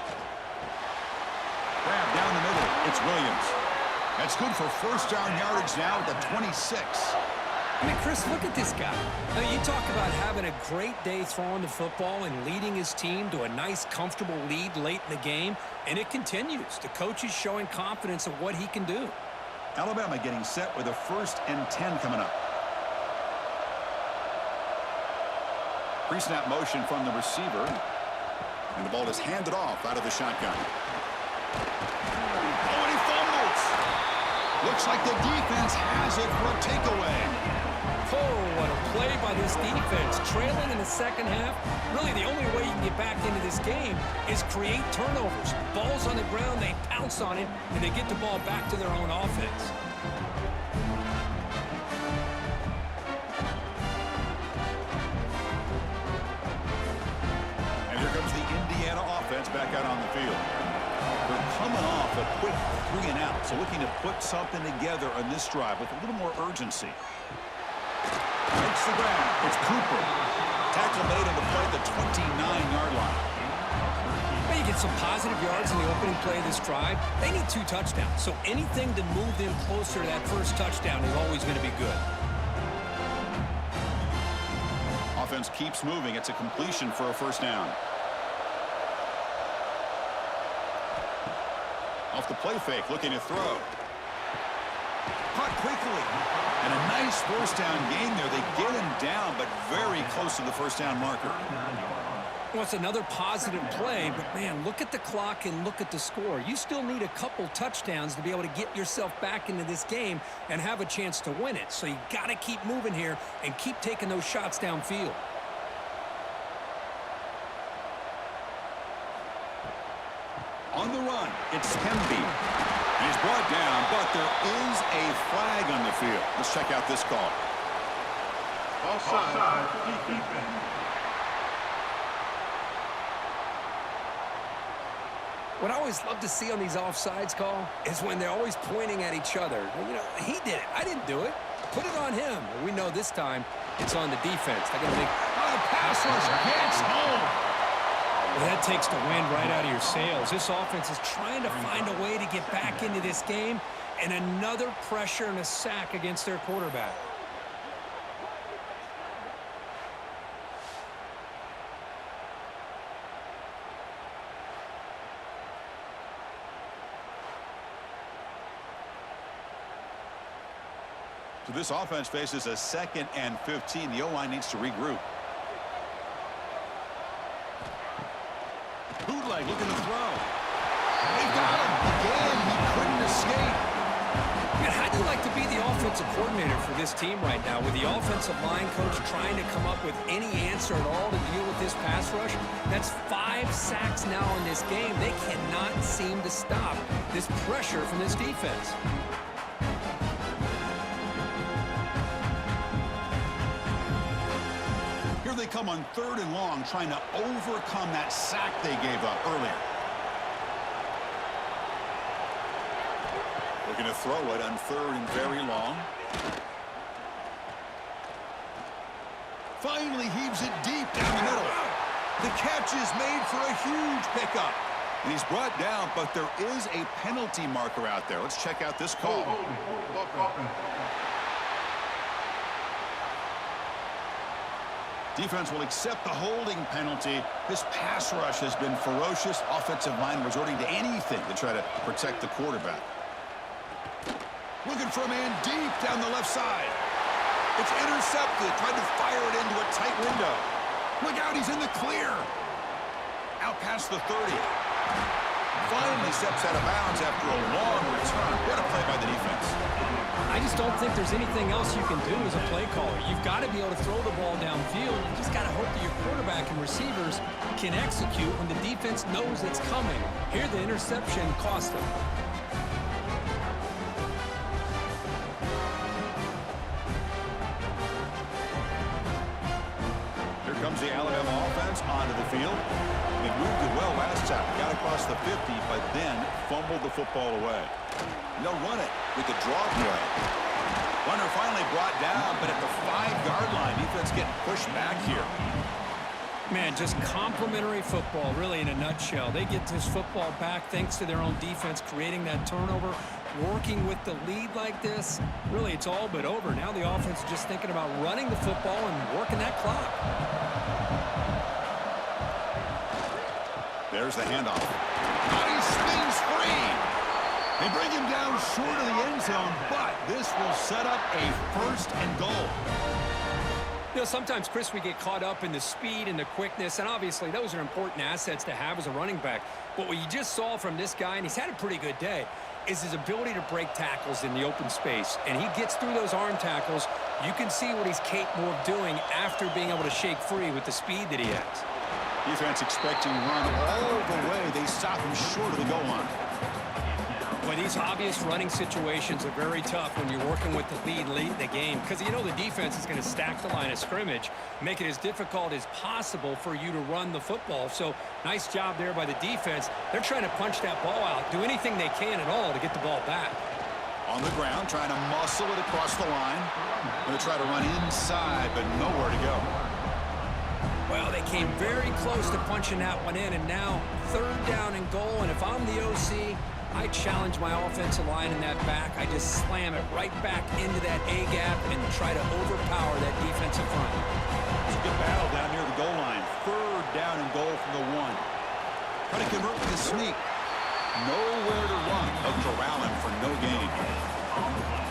Grab down the middle. It's Williams. That's good for first down yardage now at the 26. I mean, Chris, look at this guy. I mean, you talk about having a great day throwing the football and leading his team to a nice, comfortable lead late in the game, and it continues. The coach is showing confidence of what he can do. Alabama getting set with a 1st and 10 coming up. Pre-snap motion from the receiver. And the ball is handed off out of the shotgun. Oh, and he fumbles. Looks like the defense has it for a takeaway. Oh, what a play by this defense. Trailing in the second half. Really, the only way you can get back into this game is create turnovers. Ball's on the ground, they pounce on it, and they get the ball back to their own offense. And here comes the Indiana offense back out on the field. They're coming off a quick 3 and out, so looking to put something together on this drive with a little more urgency. Makes the grab. It's Cooper. Tackle made on the play at the 29-yard line. Well, you get some positive yards in the opening play of this drive. They need 2 touchdowns, so anything to move them closer to that first touchdown is always going to be good. Offense keeps moving. It's a completion for a first down. Off the play fake, looking to throw. Caught quickly. And a nice first down gain there. They get him down, but very close to the first down marker. Well, it's another positive play, but, man, look at the clock and look at the score. You still need a couple touchdowns to be able to get yourself back into this game and have a chance to win it. So you got to keep moving here and keep taking those shots downfield. On the run, it's Hemby. He's brought down, but there is a flag on the field. Let's check out this call. Offside. Defense. What I always love to see on these offsides call is when they're always pointing at each other. You know, he did it. I didn't do it. Put it on him. We know this time it's on the defense. They're going to make... Oh, the pass rush gets home. Well, that takes the wind right out of your sails. This offense is trying to find a way to get back into this game, and another pressure and a sack against their quarterback. So this offense faces a 2nd and 15. The O-line needs to regroup. Bootleg looking to throw. They got him. Again, he couldn't escape. Man, how do you like to be the offensive coordinator for this team right now with the offensive line coach trying to come up with any answer at all to deal with this pass rush? That's 5 sacks now in this game. They cannot seem to stop this pressure from this defense. Here they come on 3rd and long, trying to overcome that sack they gave up earlier. Looking to throw it on 3rd and very long. Finally heaves it deep down the middle. The catch is made for a huge pickup. And he's brought down, but there is a penalty marker out there. Let's check out this call. Defense will accept the holding penalty. This pass rush has been ferocious. Offensive line resorting to anything to try to protect the quarterback. Looking for a man deep down the left side. It's intercepted. Tried to fire it into a tight window. Look out, he's in the clear. Out past the 30. Finally steps out of bounds after a long return. What a play by the defense. I just don't think there's anything else you can do as a play caller. You've got to be able to throw the ball downfield. You just got to hope that your quarterback and receivers can execute when the defense knows it's coming. Here, the interception cost them. Here comes the Alabama offense onto the field. They moved it well last time. Got across the 50, but then fumbled the football away. And they'll run it with the draw play. Runner finally brought down, but at the 5-yard line, defense getting pushed back here. Man, just complimentary football, really, in a nutshell. They get this football back thanks to their own defense, creating that turnover, working with the lead like this. Really, it's all but over. Now the offense is just thinking about running the football and working that clock. There's the handoff. He spins free. They bring him down short of the end zone, but this will set up a 1st and goal. You know, sometimes, Chris, we get caught up in the speed and the quickness, and obviously those are important assets to have as a running back. But what you just saw from this guy, and he's had a pretty good day, is his ability to break tackles in the open space. And he gets through those arm tackles. You can see what he's capable of doing after being able to shake free with the speed that he has. Defense expecting run all the way. They stop him short of the goal line. Boy, these obvious running situations are very tough when you're working with the lead late in the game because you know the defense is going to stack the line of scrimmage, make it as difficult as possible for you to run the football. So nice job there by the defense. They're trying to punch that ball out, do anything they can at all to get the ball back. On the ground, trying to muscle it across the line. Going to try to run inside, but nowhere to go. Well, they came very close to punching that one in, and now 3rd down and goal. And if I'm the OC, I challenge my offensive line in that back. I just slam it right back into that A-gap and try to overpower that defensive front. It's a good battle down near the goal line. 3rd down and goal from the 1. Trying to convert with a sneak. Nowhere to run. They'll corral him for no gain.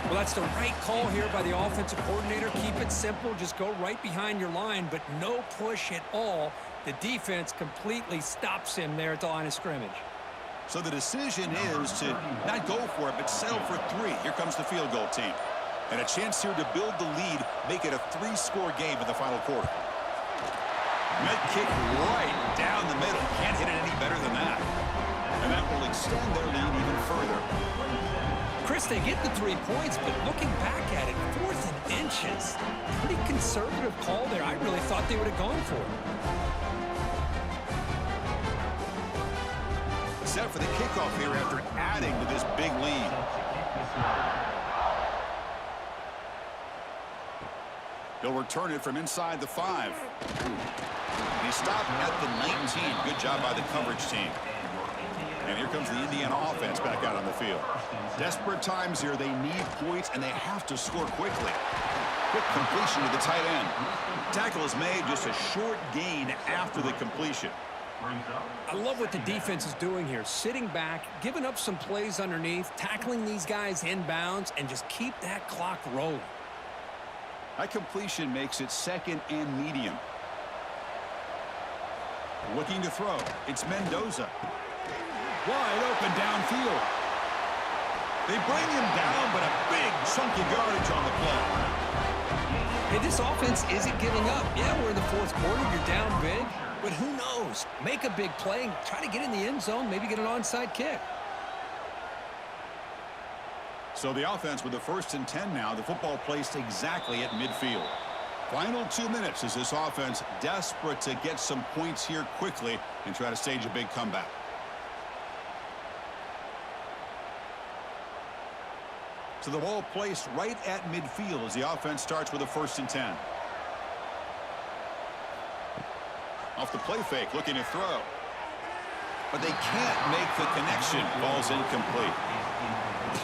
Well, that's the right call here by the offensive coordinator. Keep it simple. Just go right behind your line, but no push at all. The defense completely stops him there at the line of scrimmage. So the decision is to not go for it, but settle for 3. Here comes the field goal team. And a chance here to build the lead, make it a 3-score game in the final quarter. Med kick right down the middle. Can't hit it any better than that. And that will they get the 3 points, but looking back at it, 4th and inches. Pretty conservative call there. I really thought they would have gone for it. Set for the kickoff here after adding to this big lead. He'll return it from inside the 5. He stopped at the 19. Good job by the coverage team. And here comes the Indiana offense back out on the field. Desperate times here. They need points, and they have to score quickly. Quick completion to the tight end. Tackle is made, just a short gain after the completion. I love what the defense is doing here. Sitting back, giving up some plays underneath, tackling these guys inbounds, and just keep that clock rolling. That completion makes it 2nd and medium. Looking to throw. It's Mendoza. Wide open downfield. They bring him down, but a big chunk of yardage on the play. Hey, this offense isn't giving up. Yeah, we're in the 4th quarter. You're down big. But who knows? Make a big play. Try to get in the end zone. Maybe get an onside kick. So the offense with the 1st and 10 now. The football placed exactly at midfield. Final 2 minutes as this offense desperate to get some points here quickly and try to stage a big comeback. So the ball placed right at midfield as the offense starts with a 1st and 10. Off the play fake, looking to throw. But they can't make the connection. Ball's incomplete.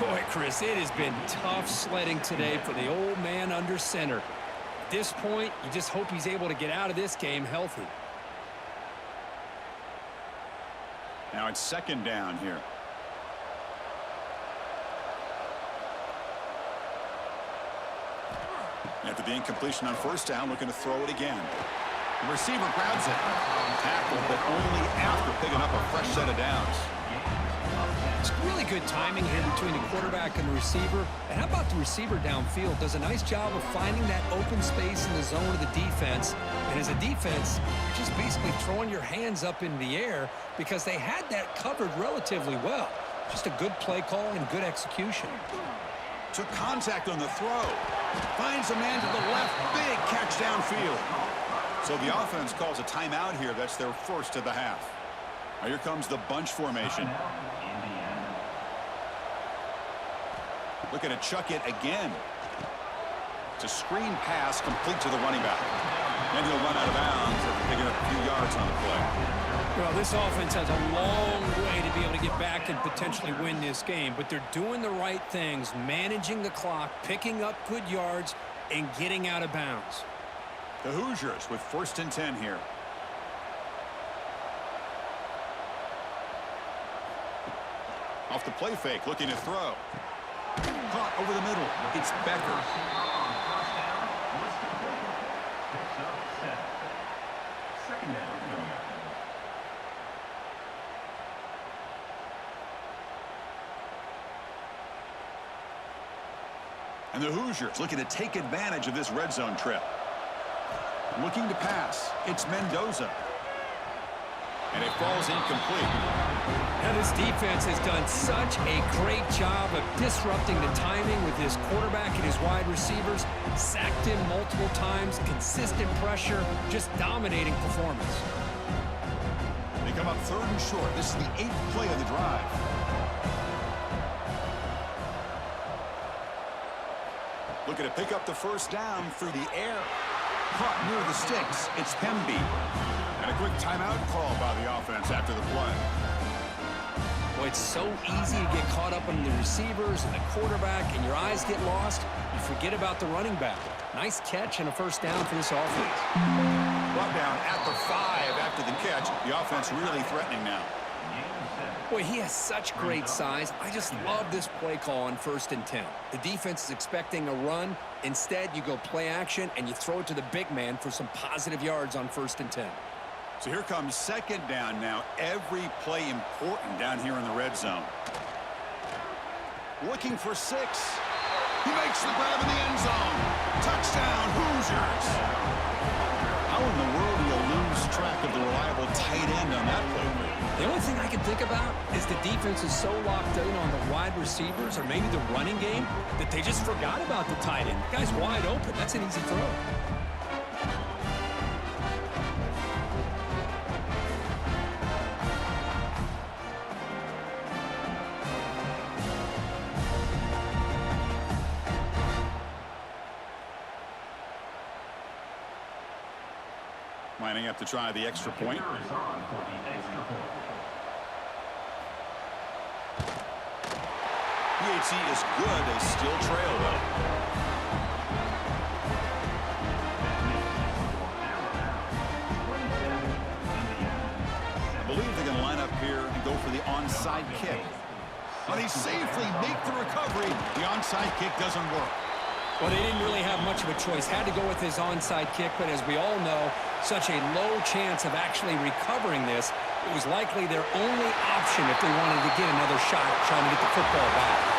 Boy, Chris, it has been tough sledding today for the old man under center. At this point, you just hope he's able to get out of this game healthy. Now it's 2nd down here. After the incompletion on 1st down, looking to throw it again. The receiver grabs it. Tackled, but only after picking up a fresh set of downs. It's really good timing here between the quarterback and the receiver. And how about the receiver downfield? Does a nice job of finding that open space in the zone of the defense. And as a defense, you're just basically throwing your hands up in the air because they had that covered relatively well. Just a good play call and good execution. Took contact on the throw. Finds a man to the left. Big catch downfield. So the offense calls a timeout here. That's their 1st of the half. Now here comes the bunch formation. Looking to chuck it again. It's a screen pass complete to the running back. And he'll run out of bounds after picking up a few yards on the play. Well, this offense has a long way to be able to get back and potentially win this game, but they're doing the right things, managing the clock, picking up good yards, and getting out of bounds. The Hoosiers with 1st and 10 here. Off the play fake, looking to throw. Caught over the middle. It's Becker. And the Hoosiers looking to take advantage of this red zone trip. Looking to pass. It's Mendoza. And it falls incomplete. Now this defense has done such a great job of disrupting the timing with his quarterback and his wide receivers. Sacked him multiple times. Consistent pressure. Just dominating performance. They come up 3rd and short. This is the 8th play of the drive. Looking to pick up the 1st down through the air. Caught near the sticks. It's Pemby. And a quick timeout call by the offense after the play. Boy, it's so easy to get caught up on the receivers and the quarterback, and your eyes get lost. You forget about the running back. Nice catch and a 1st down for this offense. Brought down at the 5 after the catch. The offense really threatening now. Boy, he has such great size. I just love this play call on 1st and 10. The defense is expecting a run. Instead, you go play action, and you throw it to the big man for some positive yards on 1st and 10. So here comes 2nd down now. Every play important down here in the red zone. Looking for 6. He makes the grab in the end zone. Touchdown, Hoosiers. How in the world do you lose track of the reliable tight end on that play? The only thing I can think about is the defense is so locked in on the wide receivers or maybe the running game that they just forgot about the tight end. The guy's wide open. That's an easy throw. Lining up to try the extra point. Kicker is on for the extra point. PHC is good. They still trail, though. I believe they're going to line up here and go for the onside kick. But he safely make the recovery. The onside kick doesn't work. Well, they didn't really have much of a choice. Had to go with his onside kick, but as we all know, such a low chance of actually recovering this. It was likely their only option if they wanted to get another shot trying to get the football back.